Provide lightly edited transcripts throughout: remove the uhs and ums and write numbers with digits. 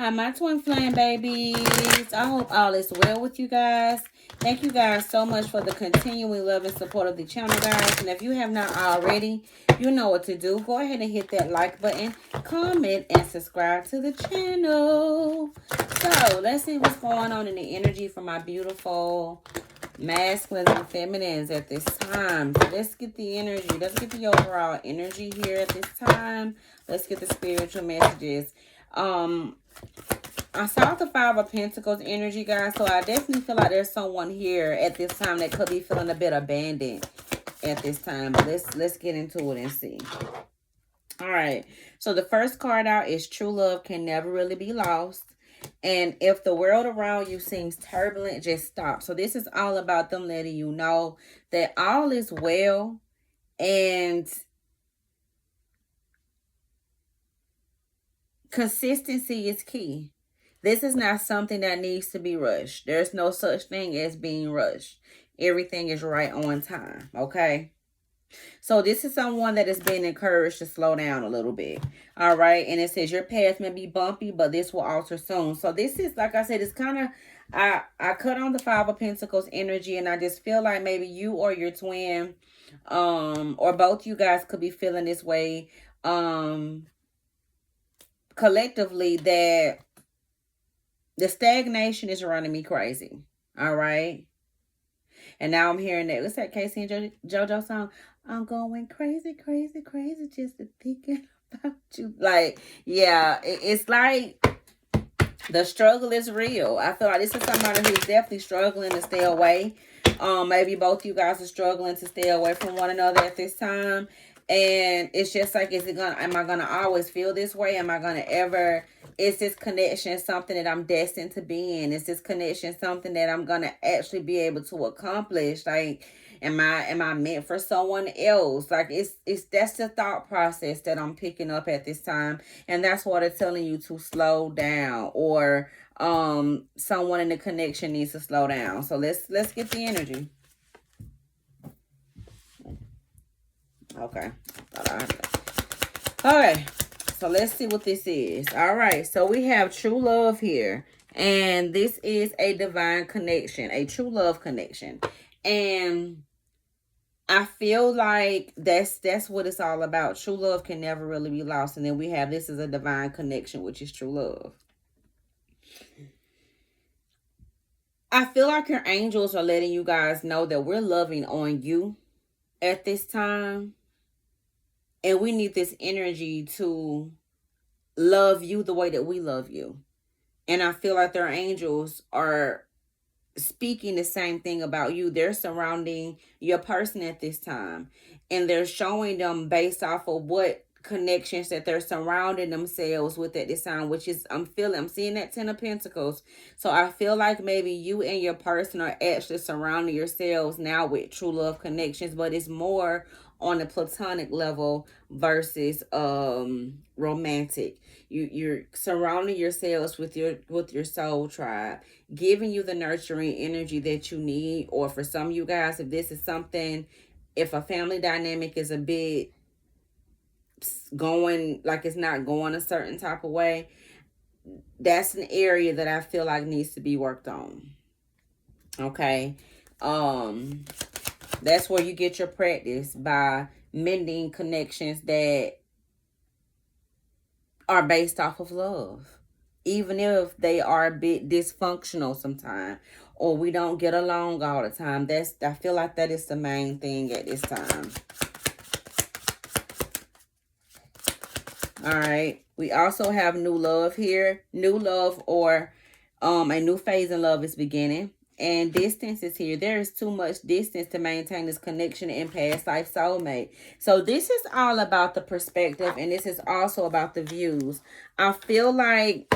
Hi, my twin flame babies. I hope all is well with you guys. Thank you guys so much for the continuing love and support of the channel, guys. And if you have not already, you know what to do. Go ahead and hit that like button, comment, and subscribe to the channel. So, let's see what's going on in the energy for my beautiful masculines and feminines at this time. So let's get the energy. Let's get the overall energy here at this time. Let's get the spiritual messages. I saw the Five of Pentacles energy, guys. So I definitely feel like there's someone here at this time that could be feeling a bit abandoned at this time. But let's get into it and see. All right. So the first card out is true love can never really be lost. And if the world around you seems turbulent, just stop. So this is all about them letting you know that all is well. And consistency is key. This is not something that needs to be rushed. There's no such thing as being rushed. Everything is right on time, okay? So this is someone that is being encouraged to slow down a little bit. All right. And it says your path may be bumpy, but this will alter soon. So this is, like I said, it's kind of, I cut on the Five of Pentacles energy, and I just feel like maybe you or your twin, or both you guys could be feeling this way, collectively, that the stagnation is running me crazy. All right. And now I'm hearing that. What's that Casey and JoJo song? I'm going crazy, crazy, crazy just to thinking about you. Like, yeah, it's like the struggle is real. I feel like this is somebody who's definitely struggling to stay away. Maybe both you guys are struggling to stay away from one another at this time. And it's just like, am I gonna always feel this way? Am I gonna ever, is this connection something that I'm destined to be in? Is this connection something that I'm gonna actually be able to accomplish? Like, am I meant for someone else? Like, that's the thought process that I'm picking up at this time. And that's why they're telling you to slow down, or someone in the connection needs to slow down. So let's get the energy. Okay. Okay. So let's see what this is. All right. So we have true love here. And this is a divine connection. A true love connection. And I feel like that's what it's all about. True love can never really be lost. And then we have, this is a divine connection, which is true love. I feel like your angels are letting you guys know that we're loving on you at this time. And we need this energy to love you the way that we love you. And I feel like their angels are speaking the same thing about you. They're surrounding your person at this time. And they're showing them based off of what connections that they're surrounding themselves with at this time, which is, I'm seeing that Ten of Pentacles. So I feel like maybe you and your person are actually surrounding yourselves now with true love connections, but it's more on the platonic level versus romantic. You're surrounding yourselves with your soul tribe, giving you the nurturing energy that you need. Or for some of you guys, if this is something, if a family dynamic is a bit going, like it's not going a certain type of way, that's an area that I feel like needs to be worked on. Okay. That's where you get your practice, by mending connections that are based off of love, even if they are a bit dysfunctional sometimes, or we don't get along all the time. I feel like that is the main thing at this time. All right. We also have new love here. New love, or a new phase in love is beginning. And distance is here. There is too much distance to maintain this connection in past life soulmate. So this is all about the perspective, and this is also about the views. I feel like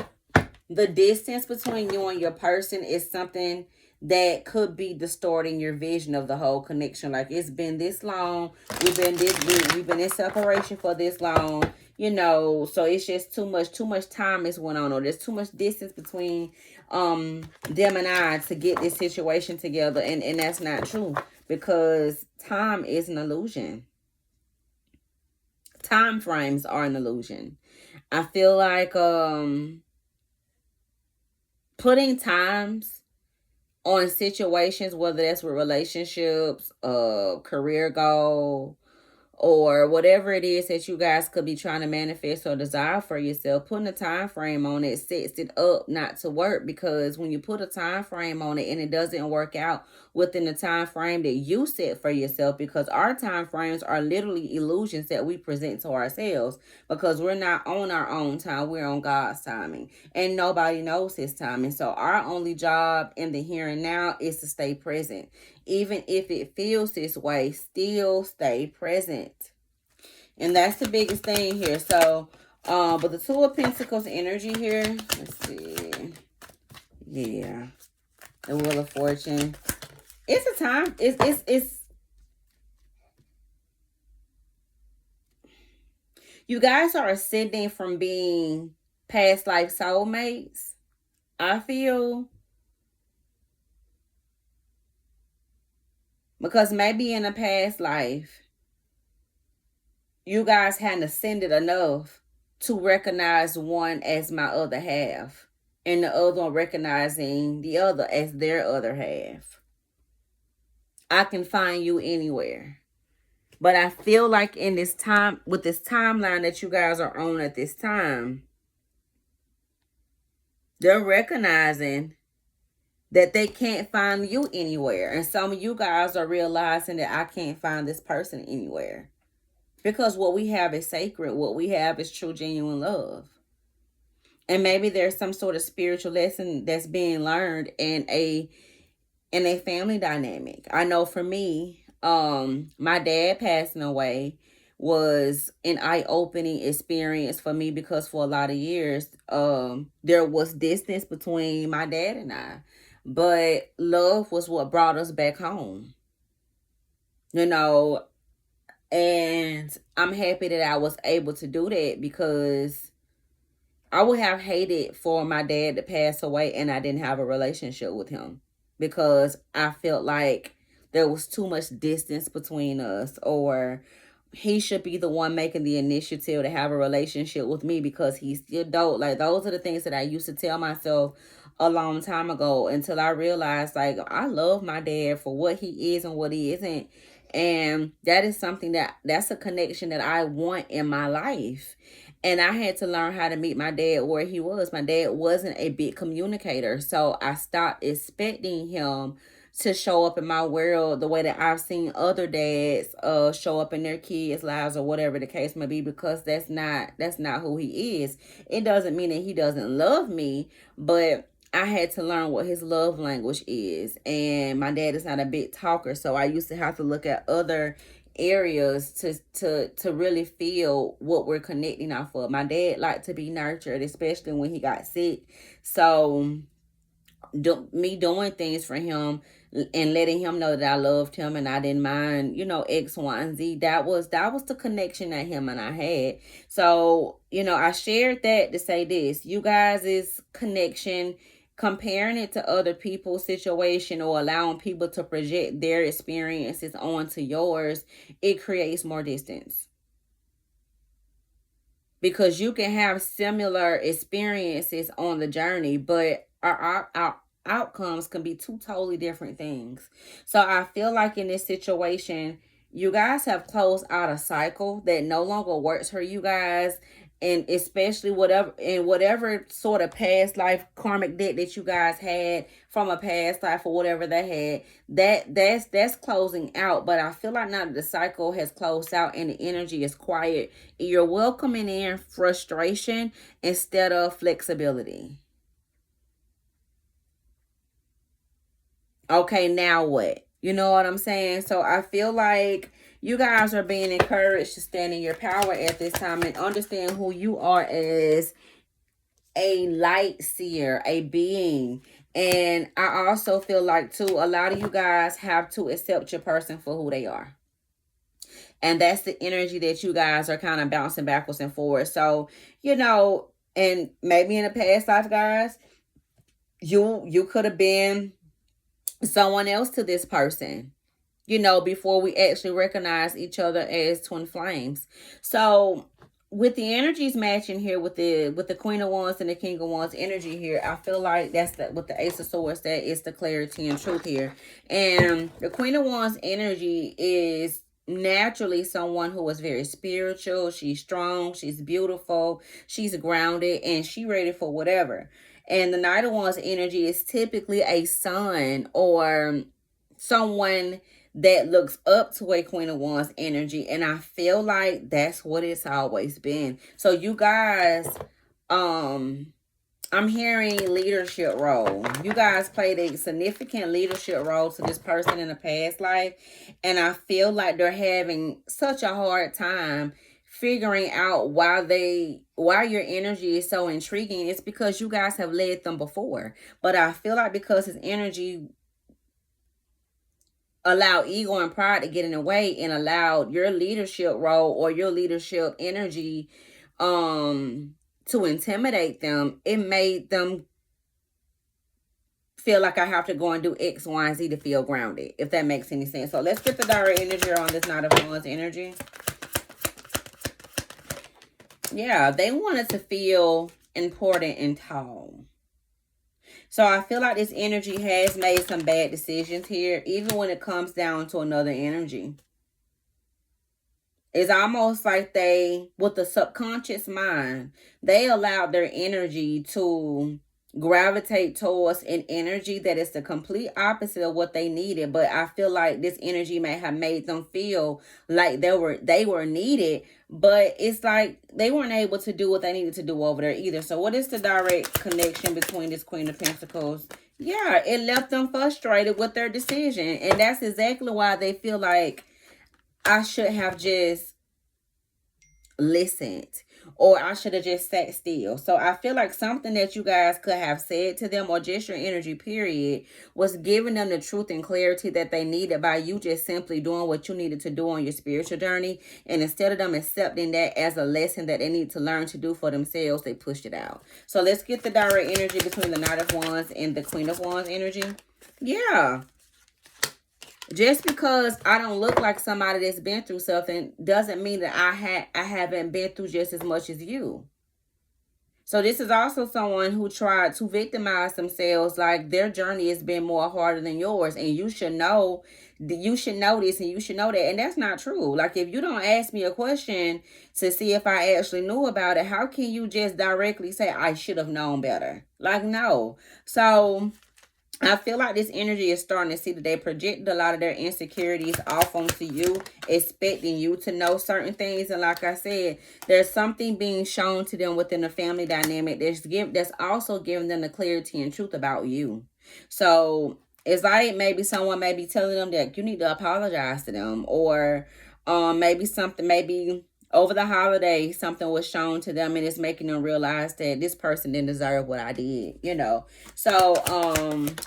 the distance between you and your person is something that could be distorting your vision of the whole connection. Like, it's been this long, we've been in separation for this long, you know, so it's just too much time is went on, or there's too much distance between them and I to get this situation together. And that's not true, because time is an illusion. Time frames are an illusion. I feel like putting times on situations, whether that's with relationships, career goal, or whatever it is that you guys could be trying to manifest or desire for yourself, putting a time frame on it sets it up not to work. Because when you put a time frame on it and it doesn't work out within the time frame that you set for yourself, because our time frames are literally illusions that we present to ourselves, because we're not on our own time, we're on God's timing, and nobody knows his timing. So our only job in the here and now is to stay present. Even if it feels this way, still stay present. And that's the biggest thing here. So, but the Two of Pentacles energy here, let's see. Yeah. The Wheel of Fortune. It's a time. It's you guys are ascending from being past life soulmates, I feel. Because maybe in a past life, you guys hadn't ascended enough to recognize one as my other half, and the other one recognizing the other as their other half. I can find you anywhere. But I feel like in this time, with this timeline that you guys are on at this time, they're recognizing that they can't find you anywhere. And some of you guys are realizing that I can't find this person anywhere. Because what we have is sacred. What we have is true, genuine love. And maybe there's some sort of spiritual lesson that's being learned in a family dynamic. I know for me, my dad passing away was an eye-opening experience for me, because for a lot of years, there was distance between my dad and I. But love was what brought us back home. You know, and I'm happy that I was able to do that, because I would have hated for my dad to pass away and I didn't have a relationship with him, because I felt like there was too much distance between us, or he should be the one making the initiative to have a relationship with me because he's the adult. Like, those are the things that I used to tell myself a long time ago, until I realized, like, I love my dad for what he is and what he isn't. And that is something that's a connection that I want in my life. And I had to learn how to meet my dad where he was. My dad wasn't a big communicator, so I stopped expecting him to show up in my world the way that I've seen other dads show up in their kids' lives, or whatever the case may be, because that's not who he is. It doesn't mean that he doesn't love me, but I had to learn what his love language is. And my dad is not a big talker, so I used to have to look at other areas to really feel what we're connecting off of. My dad liked to be nurtured, especially when he got sick. So me doing things for him and letting him know that I loved him and I didn't mind, X, Y, and Z. That was the connection that him and I had. So, I shared that to say this. You guys' connection, comparing it to other people's situation or allowing people to project their experiences onto yours, it creates more distance. Because you can have similar experiences on the journey, but our outcomes can be two totally different things. So I feel like in this situation, you guys have closed out a cycle that no longer works for you guys. And especially whatever sort of past life karmic debt that you guys had from a past life or whatever they had, that's closing out. But I feel like now that the cycle has closed out and the energy is quiet, you're welcoming in frustration instead of flexibility. Okay, now what? You know what I'm saying? So I feel like you guys are being encouraged to stand in your power at this time and understand who you are as a light seer, a being. And I also feel like, too, a lot of you guys have to accept your person for who they are. And that's the energy that you guys are kind of bouncing backwards and forwards. So, and maybe in the past life, guys, you could have been someone else to this person, before we actually recognize each other as twin flames. So with the energies matching here with the Queen of Wands and the King of Wands energy here, I feel like that's with the Ace of Swords, that is the clarity and truth here. And the Queen of Wands energy is naturally someone who is very spiritual. She's strong, she's beautiful, she's grounded, and she ready for whatever. And the Knight of Wands energy is typically a son or someone that looks up to a Queen of Wands energy. And I feel like that's what it's always been. So you guys, I'm hearing leadership role. You guys played a significant leadership role to this person in a past life. And I feel like they're having such a hard time figuring out why your energy is so intriguing. It's because you guys have led them before. But I feel like because his energy allowed ego and pride to get in the way and allowed your leadership role or your leadership energy to intimidate them, it made them feel like I have to go and do X, Y, and Z to feel grounded, if that makes any sense. So let's get the direct energy on this Knight of Wands energy. Yeah, they wanted to feel important and tall. So I feel like this energy has made some bad decisions here, even when it comes down to another energy. It's almost like they, with the subconscious mind, they allowed their energy to gravitate towards an energy that is the complete opposite of what they needed. But I feel like this energy may have made them feel like they were needed, but it's like they weren't able to do what they needed to do over there either. So what is the direct connection between this Queen of Pentacles? Yeah, it left them frustrated with their decision. And that's exactly why they feel like I should have just listened, or I should have just sat still. So I feel like something that you guys could have said to them, or just your energy period, was giving them the truth and clarity that they needed by you just simply doing what you needed to do on your spiritual journey. And instead of them accepting that as a lesson that they need to learn to do for themselves, they pushed it out. So let's get the direct energy between the Knight of Wands and the Queen of Wands energy. Yeah. Just because I don't look like somebody that's been through something doesn't mean that I haven't been through just as much as you. So this is also someone who tried to victimize themselves, like their journey has been more harder than yours, and you should know this and you should know that. And that's not true. Like, if you don't ask me a question to see if I actually knew about it, how can you just directly say I should have known better? Like, no. So I feel like this energy is starting to see that they projected a lot of their insecurities off onto you, expecting you to know certain things. And like I said, there's something being shown to them within the family dynamic that's also giving them the clarity and truth about you. So it's like maybe someone may be telling them that you need to apologize to them, or maybe over the holidays, something was shown to them and it's making them realize that this person didn't deserve what I did, you know. So,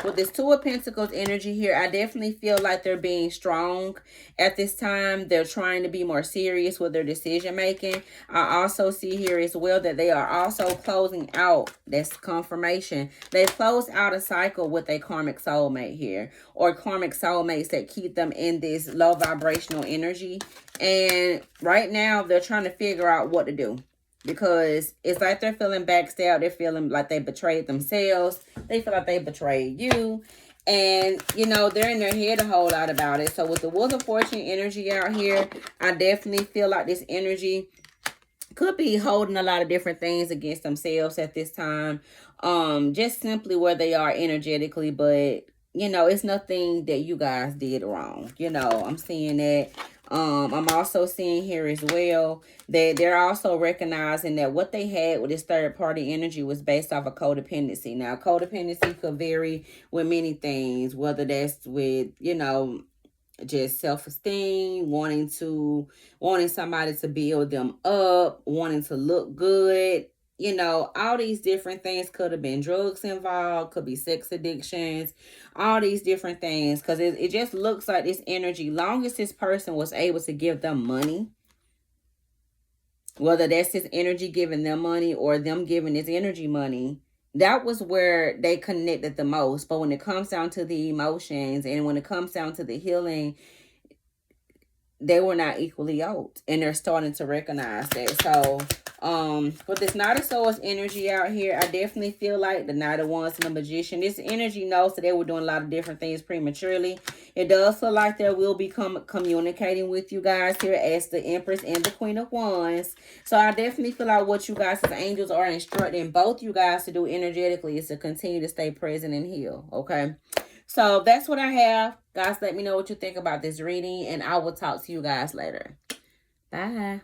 with this Two of Pentacles energy here, I definitely feel like they're being strong at this time. They're trying to be more serious with their decision making. I also see here as well that they are also closing out, that's confirmation. They've closed out a cycle with a karmic soulmate here, or karmic soulmates that keep them in this low vibrational energy. And right now they're trying to figure out what to do, because it's like they're feeling backstabbed. They're feeling like they betrayed themselves. They feel like they betrayed you. And, you know, they're in their head a whole lot about it. So with the Wheel of Fortune energy out here, I definitely feel like this energy could be holding a lot of different things against themselves at this time. Just simply where they are energetically. But, you know, it's nothing that you guys did wrong. You know, I'm seeing that. I'm also seeing here as well that they're also recognizing that what they had with this third party energy was based off of codependency. Now, codependency could vary with many things, whether that's with, you know, just self-esteem, wanting somebody to build them up, wanting to look good. You know, all these different things. Could have been drugs involved, could be sex addictions, all these different things. Because it just looks like this energy, long as this person was able to give them money, whether that's this energy giving them money or them giving this energy money, that was where they connected the most. But when it comes down to the emotions and when it comes down to the healing, they were not equally yoked, and they're starting to recognize that. So with this Knight of Swords energy out here, I definitely feel like the Knight of Wands and the Magician, this energy knows that they were doing a lot of different things prematurely. It does feel like they will be communicating with you guys here as the Empress and the Queen of Wands. So I definitely feel like what you guys as angels are instructing both you guys to do energetically is to continue to stay present and heal. Okay, so that's what I have. Guys, let me know what you think about this reading, and I will talk to you guys later. Bye.